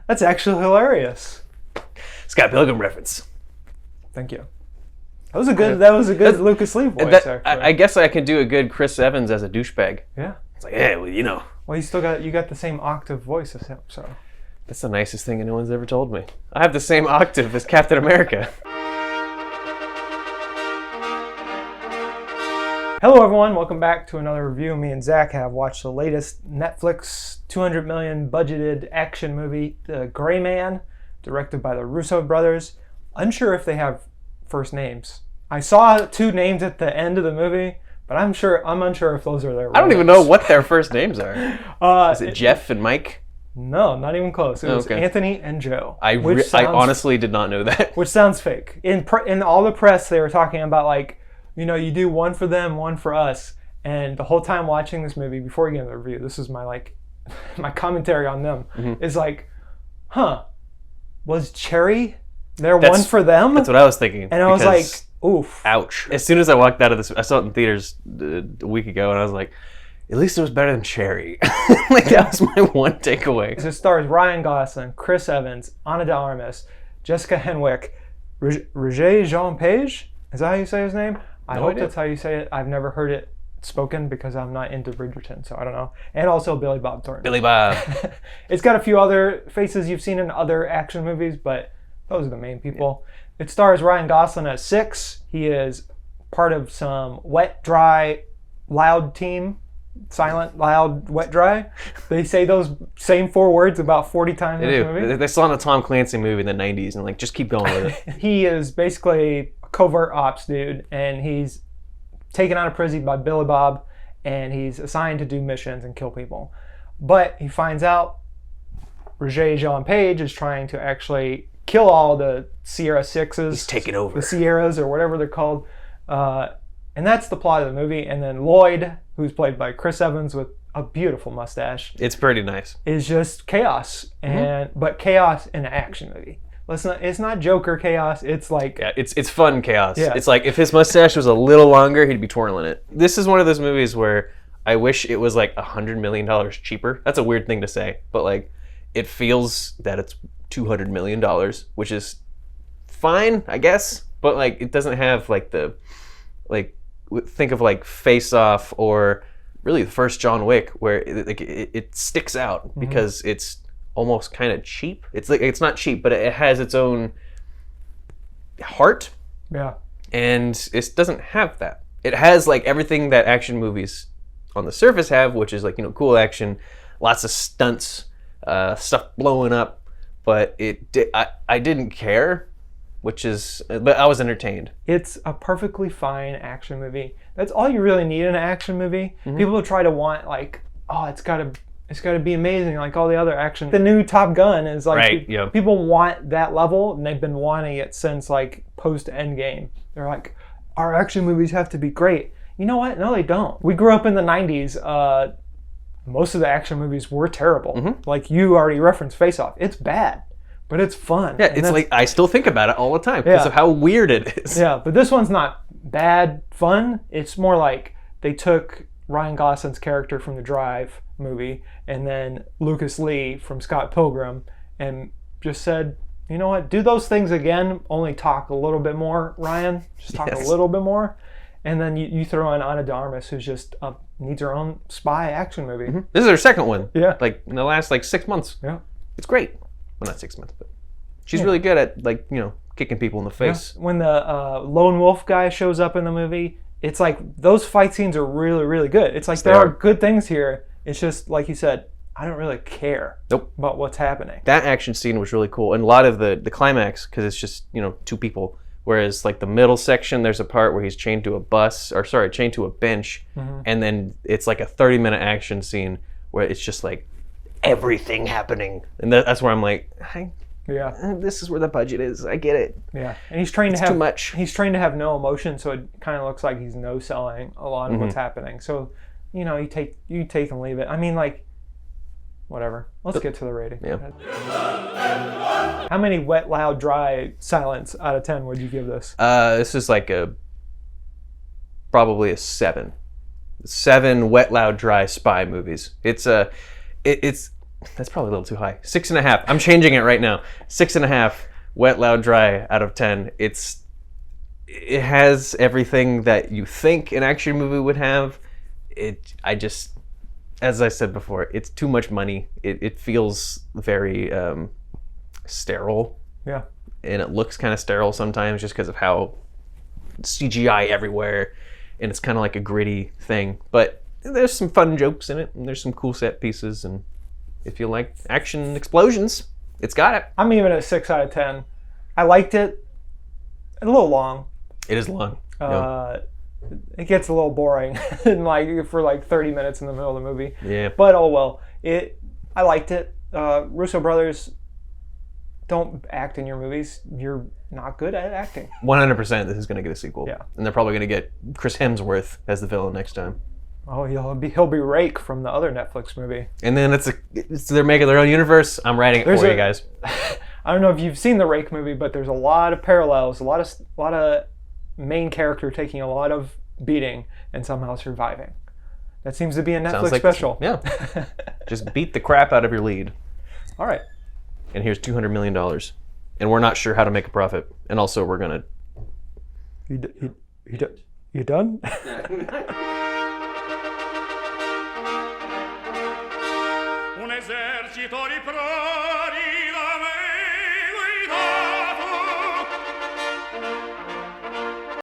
That's actually hilarious. Scott Pilgrim reference. Thank you. That was a good Lucas Lee voice. I guess I can do a good Chris Evans as a douchebag. Yeah. It's like, yeah, well, you know. Well, you got the same octave voice as him, so. That's the nicest thing anyone's ever told me. I have the same octave as Captain America. Hello everyone, welcome back to another review. Me and Zach have watched the latest Netflix $200 million budgeted action movie, The Gray Man, directed by the Russo brothers. Unsure if they have first names. I saw two names at the end of the movie, but I'm unsure if those are their real I don't even know what their first names are. Is it Jeff and Mike? No, not even close. It was Anthony and Joe. I honestly did not know that. Which sounds fake. In all the press, they were talking about like, you know, you do one for them, one for us. And the whole time watching this movie, before we get into the review, this is my my commentary on them, is like, was Cherry one for them? That's what I was thinking. And I was like, oof. Ouch. As soon as I walked out of this, I saw it in theaters a week ago, and I was like, at least it was better than Cherry. That was my one takeaway. It stars Ryan Gosling, Chris Evans, Ana de Armas, Jessica Henwick, Roger Jean Page. Is that how you say his name? I hope that's how you say it. I've never heard it spoken because I'm not into Bridgerton, so I don't know. And also Billy Bob Thornton. Billy Bob. It's got a few other faces you've seen in other action movies, but those are the main people. Yeah. It stars Ryan Gosling as Six. He is part of some wet, dry, loud team. Silent, loud, wet, dry. They say those same four words about 40 times in this movie. They saw in a Tom Clancy movie in the 90s and just keep going with it. He is basically a covert ops dude, and he's taken out of prison by Billy Bob, and he's assigned to do missions and kill people. But he finds out Roger Jean Page is trying to actually kill all the Sierra Sixes. He's taking over. The Sierras, or whatever they're called. And that's the plot of the movie. And then Lloyd, who's played by Chris Evans with a beautiful mustache. It's pretty nice. Is just chaos, but chaos in an action movie. It's not Joker chaos. It's like it's fun chaos. Yeah. It's like if his mustache was a little longer, he'd be twirling it. This is one of those movies where I wish it was like $100 million cheaper. That's a weird thing to say, but like it feels that it's $200 million, which is fine, I guess. But like it doesn't have like the think of like Face Off or really the first John Wick, where it sticks out because it's almost kind of cheap. It's like it's not cheap, but it has its own heart. Yeah. And it doesn't have that. It has like everything that action movies on the surface have, which is like, you know, cool action, lots of stunts, stuff blowing up. But I didn't care. But I was entertained. It's a perfectly fine action movie. That's all you really need in an action movie. People try to want like, oh, it's gotta be amazing like all the other action. The new Top Gun is like, people want that level, and they've been wanting it since like post Endgame. They're like, our action movies have to be great. You know what? No, they don't. We grew up in the 90s. Most of the action movies were terrible. Like you already referenced Face Off. It's bad. But it's fun. Yeah, it's like I still think about it all the time because of how weird it is. Yeah, but this one's not bad fun. It's more like they took Ryan Gosling's character from the Drive movie and then Lucas Lee from Scott Pilgrim and just said, you know what, do those things again, only talk a little bit more, Ryan. Just talk a little bit more. And then you throw in Ana de Armas, who's just needs her own spy action movie. This is her second one. Yeah. Like in the last 6 months. Yeah. It's great. Well, not 6 months, but she's really good at kicking people in the face. Yeah. When the lone wolf guy shows up in the movie, it's like those fight scenes are really, really good. It's like there are good things here. It's just like you said, I don't really care about what's happening. That action scene was really cool, and a lot of the climax, because it's just two people. Whereas like the middle section, there's a part where he's chained to a bench, and then it's like a 30-minute action scene where it's just like everything happening, and that's where I'm like, this is where the budget is. I get it. Yeah, and he's trained to have too much. He's trained to have no emotion, so it kind of looks like he's no selling a lot of what's happening. So, you take and leave it. I mean, like, whatever. Let's get to the rating. Yeah. How many wet, loud, dry, silence out of 10 would you give this? This is like probably a 7. 7 wet, loud, dry spy movies. It's That's probably a little too high. 6.5. I'm changing it right now. 6.5. Wet, loud, dry out of 10. It has everything that you think an action movie would have. As I said before, it's too much money. It feels very sterile. Yeah. And it looks kind of sterile sometimes just because of how CGI everywhere. And it's kind of like a gritty thing. But there's some fun jokes in it. And there's some cool set pieces. And if you like action explosions, it's got it. I'm even at 6 out of 10. I liked it. A little long. It is long. It gets a little boring for 30 minutes in the middle of the movie. Yeah. But oh well. I liked it. Russo brothers, don't act in your movies. You're not good at acting. 100% this is going to get a sequel. Yeah. And they're probably going to get Chris Hemsworth as the villain next time. Oh, he'll be Rake from the other Netflix movie. And then they're making their own universe. I'm writing it for you guys. I don't know if you've seen the Rake movie, but there's a lot of parallels, a lot of main character taking a lot of beating and somehow surviving. That seems to be a Netflix special. Yeah. Just beat the crap out of your lead. All right. And here's $200 million. And we're not sure how to make a profit. And also we're going to... You done? Un esercito di